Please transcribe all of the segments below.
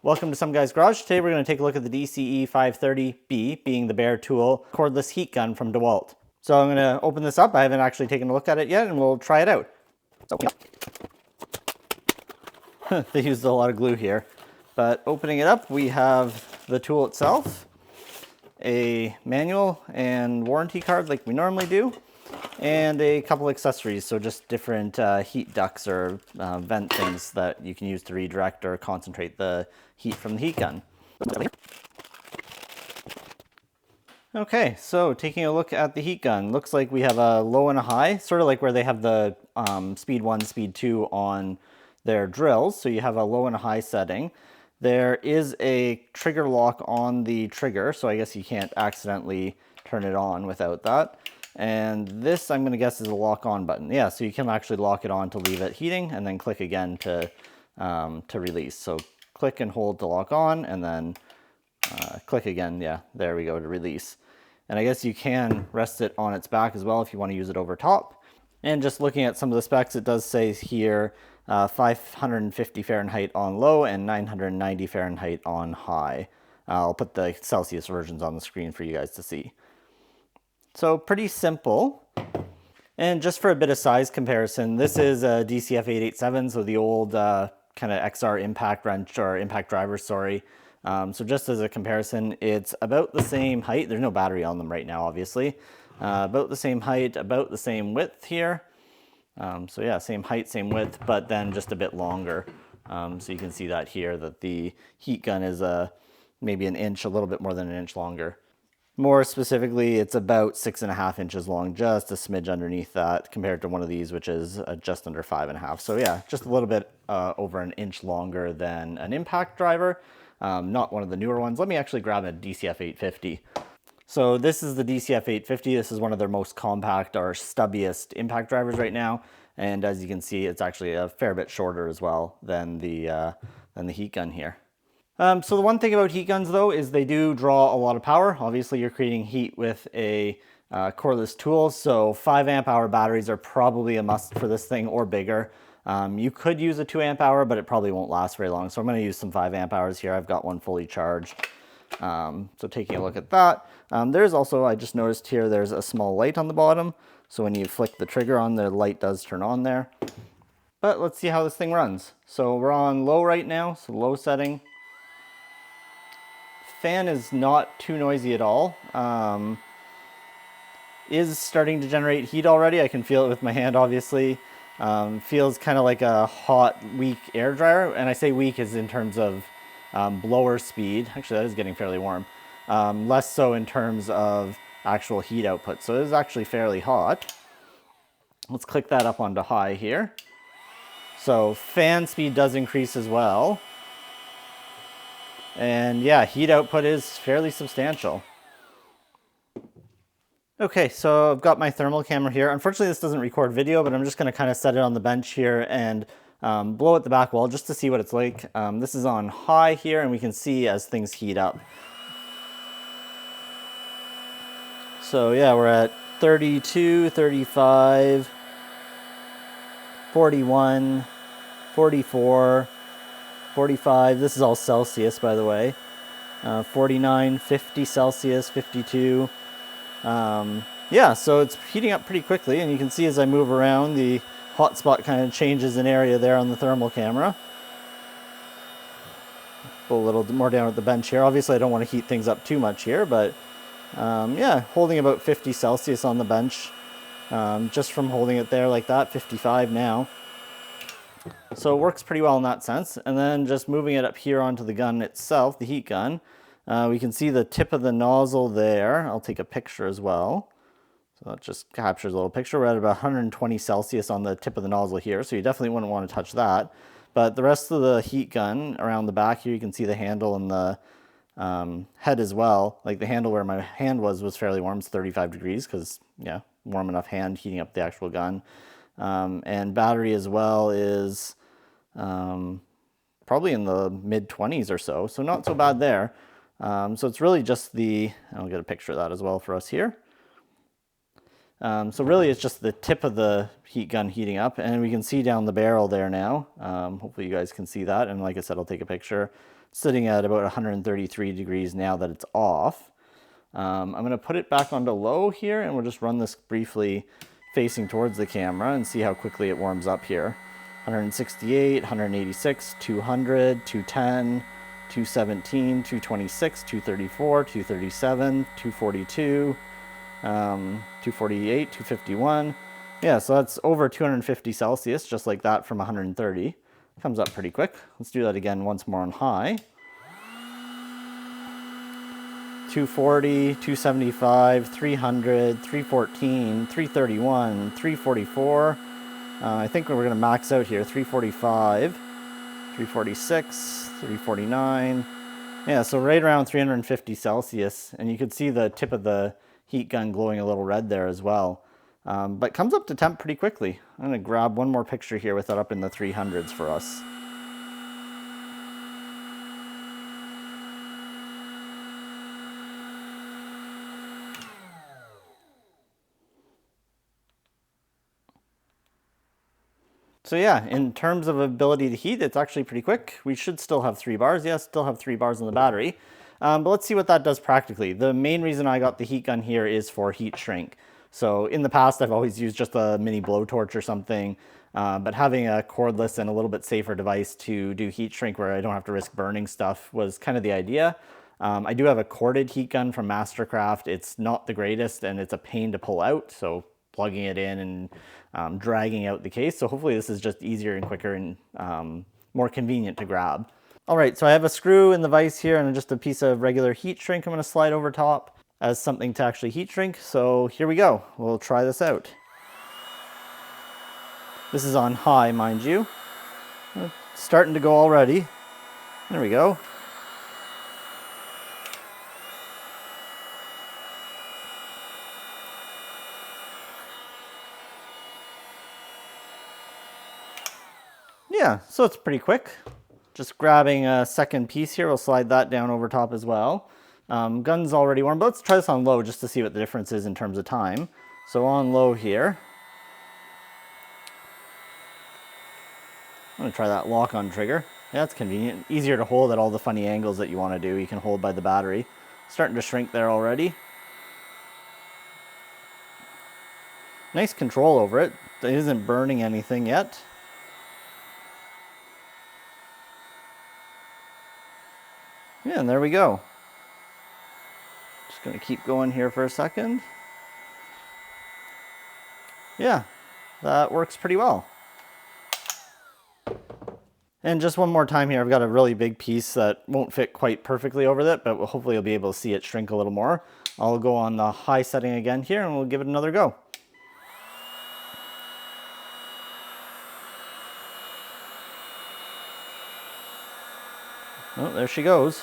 Welcome to Some Guy's Garage. Today we're going to take a look at the DCE530B, being the bare tool cordless heat gun from DeWalt. So I'm going to open this up. I haven't actually taken a look at it yet, and we'll try it out. So, they used a lot of glue here. But opening it up, we have the tool itself, a manual and warranty card like we normally do, and a couple accessories, so just different heat ducts or vent things that you can use to redirect or concentrate the heat from the heat gun. Okay, so taking a look at the heat gun, looks like we have a low and a high, sort of like where they have the speed 1, speed 2 on their drills. So you have a low and a high setting. There is a trigger lock on the trigger, so I guess you can't accidentally turn it on without that. And this, I'm going to guess, is a lock on button. Yeah, so you can actually lock it on to leave it heating and then click again to release. So click and hold to lock on, and then click again. Yeah, there we go, to release. And I guess you can rest it on its back as well if you want to use it over top. And just looking at some of the specs, it does say here 550 Fahrenheit on low and 990 Fahrenheit on high. I'll put the Celsius versions on the screen for you guys to see. So pretty simple. And just for a bit of size comparison, this is a DCF887, so the old kind of XR impact wrench, or impact driver, sorry. So just as a comparison, it's about the same height. There's no battery on them right now, obviously. About the same height, about the same width here. So yeah, same height, same width, but then just a bit longer. So you can see that here, that the heat gun is maybe an inch, a little bit more than an inch longer. More specifically, it's about 6.5 inches long, just a smidge underneath that, compared to one of these, which is just under 5.5. So yeah, just a little bit over an inch longer than an impact driver. Not one of the newer ones. Let me actually grab a DCF850. So this is the DCF850. This is one of their most compact or stubbiest impact drivers right now. And as you can see, it's actually a fair bit shorter as well than the heat gun here. So the one thing about heat guns, though, is they do draw a lot of power. Obviously, you're creating heat with a cordless tool, so 5 amp hour batteries are probably a must for this thing, or bigger. You could use a 2 amp hour, but it probably won't last very long. So I'm going to use some 5 amp hours here. I've got one fully charged. So taking a look at that, there's also, I just noticed here, there's a small light on the bottom. So when you flick the trigger on, the light does turn on there. But let's see how this thing runs. So we're on low right now, so low setting. Fan is not too noisy at all. Is starting to generate heat already. I can feel it with my hand, obviously. Feels kind of like a hot, weak air dryer. And I say weak is in terms of blower speed. Actually, that is getting fairly warm. Less so in terms of actual heat output. So it is actually fairly hot. Let's click that up onto high here. So fan speed does increase as well. And yeah, heat output is fairly substantial. Okay, so I've got my thermal camera here. Unfortunately, this doesn't record video, but I'm just going to kind of set it on the bench here and blow at the back wall just to see what it's like. This is on high here, and we can see as things heat up. So yeah, we're at 32, 35, 41, 44, 45, this is all Celsius, by the way, 49, 50 Celsius, 52. Yeah, so it's heating up pretty quickly, and you can see as I move around, the hot spot kind of changes in area there on the thermal camera. Go a little more down at the bench here. Obviously, I don't want to heat things up too much here, but yeah, holding about 50 Celsius on the bench, just from holding it there like that, 55 now. So it works pretty well in that sense. And then just moving it up here onto the gun itself, the heat gun, we can see the tip of the nozzle there. I'll take a picture as well. So that just captures a little picture. We're at about 120 Celsius on the tip of the nozzle here, so you definitely wouldn't want to touch that. But the rest of the heat gun around the back here, you can see the handle and the head as well. Like the handle where my hand was fairly warm. It's 35 degrees because, yeah, warm enough hand heating up the actual gun. And battery as well is probably in the mid-20s or so, so not so bad there. So it's really just the, I'll get a picture of that as well for us here. So really it's just the tip of the heat gun heating up, and we can see down the barrel there now. Hopefully you guys can see that, and like I said, I'll take a picture. Sitting at about 133 degrees now that it's off. I'm going to put it back onto low here, and we'll just run this briefly facing towards the camera and see how quickly it warms up here. 168, 186, 200, 210, 217, 226, 234, 237, 242, 248, 251. Yeah, so that's over 250 Celsius, just like that from 130. Comes up pretty quick. Let's do that again once more on high. 240, 275, 300, 314, 331, 344. I think we're going to max out here, 345, 346, 349. Yeah, so right around 350 Celsius, and you can see the tip of the heat gun glowing a little red there as well. But comes up to temp pretty quickly. I'm going to grab one more picture here with that up in the 300s for us. So yeah, in terms of ability to heat, it's actually pretty quick. We should still have 3 bars. Yes, still have 3 bars in the battery. But let's see what that does practically. The main reason I got the heat gun here is for heat shrink. So in the past, I've always used just a mini blowtorch or something. But having a cordless and a little bit safer device to do heat shrink where I don't have to risk burning stuff was kind of the idea. I do have a corded heat gun from Mastercraft. It's not the greatest, and it's a pain to pull out. So plugging it in and dragging out the case. So hopefully this is just easier and quicker and more convenient to grab. All right, so I have a screw in the vise here and just a piece of regular heat shrink I'm going to slide over top as something to actually heat shrink. So here we go. We'll try this out. This is on high, mind you. It's starting to go already. There we go. Yeah, so it's pretty quick. Just grabbing a second piece here, we'll slide that down over top as well. Gun's already warm, but let's try this on low just to see what the difference is in terms of time. So on low here. I'm gonna try that lock on trigger. Yeah, that's convenient. Easier to hold at all the funny angles that you want to do. You can hold by the battery. Starting to shrink there already. Nice control over it. It isn't burning anything yet. Yeah, and there we go. Just gonna keep going here for a second. Yeah, that works pretty well. And just one more time here, I've got a really big piece that won't fit quite perfectly over that, but hopefully you'll be able to see it shrink a little more. I'll go on the high setting again here and we'll give it another go. Oh, there she goes.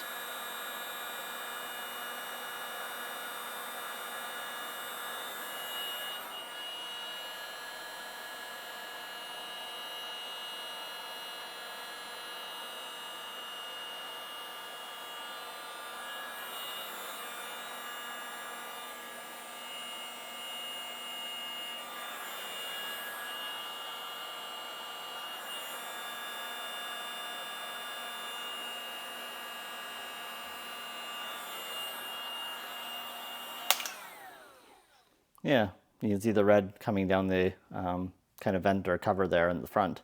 Yeah, you can see the red coming down the kind of vent or cover there in the front.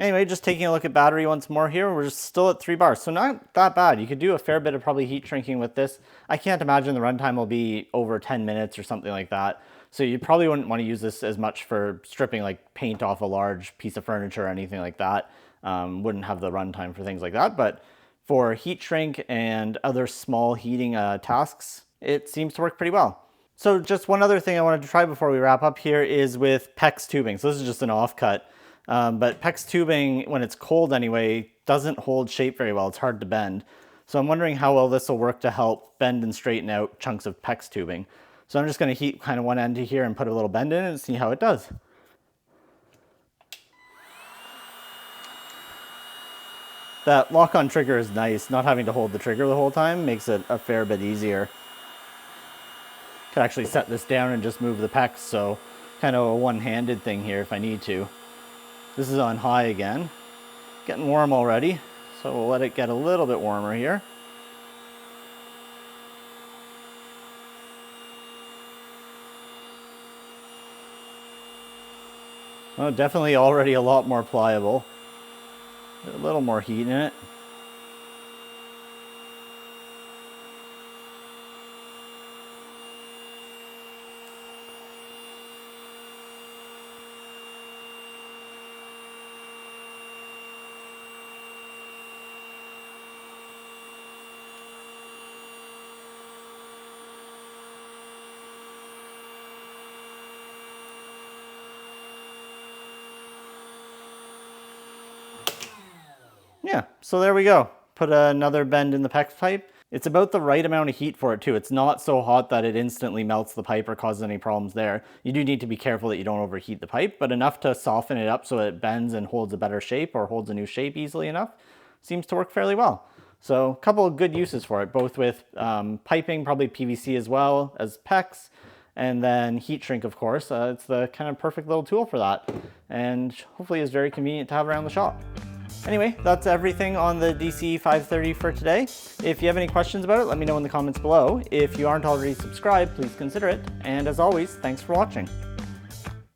Anyway, just taking a look at battery once more here, we're still at 3 bars, so not that bad. You could do a fair bit of probably heat shrinking with this. I can't imagine the runtime will be over 10 minutes or something like that. So you probably wouldn't want to use this as much for stripping like paint off a large piece of furniture or anything like that. Wouldn't have the runtime for things like that, but for heat shrink and other small heating tasks, it seems to work pretty well. So just one other thing I wanted to try before we wrap up here is with PEX tubing. So this is just an offcut, but PEX tubing, when it's cold anyway, doesn't hold shape very well. It's hard to bend. So I'm wondering how well this will work to help bend and straighten out chunks of PEX tubing. So I'm just going to heat kind of one end to here and put a little bend in it and see how it does. That lock-on trigger is nice. Not having to hold the trigger the whole time makes it a fair bit easier. Could actually set this down and just move the PEX, so kind of a one-handed thing here if I need to. This is on high again. Getting warm already, so we'll let it get a little bit warmer here. Oh, definitely already a lot more pliable. A little more heat in it. Yeah, so there we go. Put another bend in the PEX pipe. It's about the right amount of heat for it too. It's not so hot that it instantly melts the pipe or causes any problems there. You do need to be careful that you don't overheat the pipe, but enough to soften it up so it bends and holds a better shape or holds a new shape easily enough. Seems to work fairly well. So a couple of good uses for it, both with piping, probably PVC as well as PEX, and then heat shrink, of course. It's the kind of perfect little tool for that, and hopefully is very convenient to have around the shop. Anyway, that's everything on the DCE530 for today. If you have any questions about it, let me know in the comments below. If you aren't already subscribed, please consider it. And as always, thanks for watching.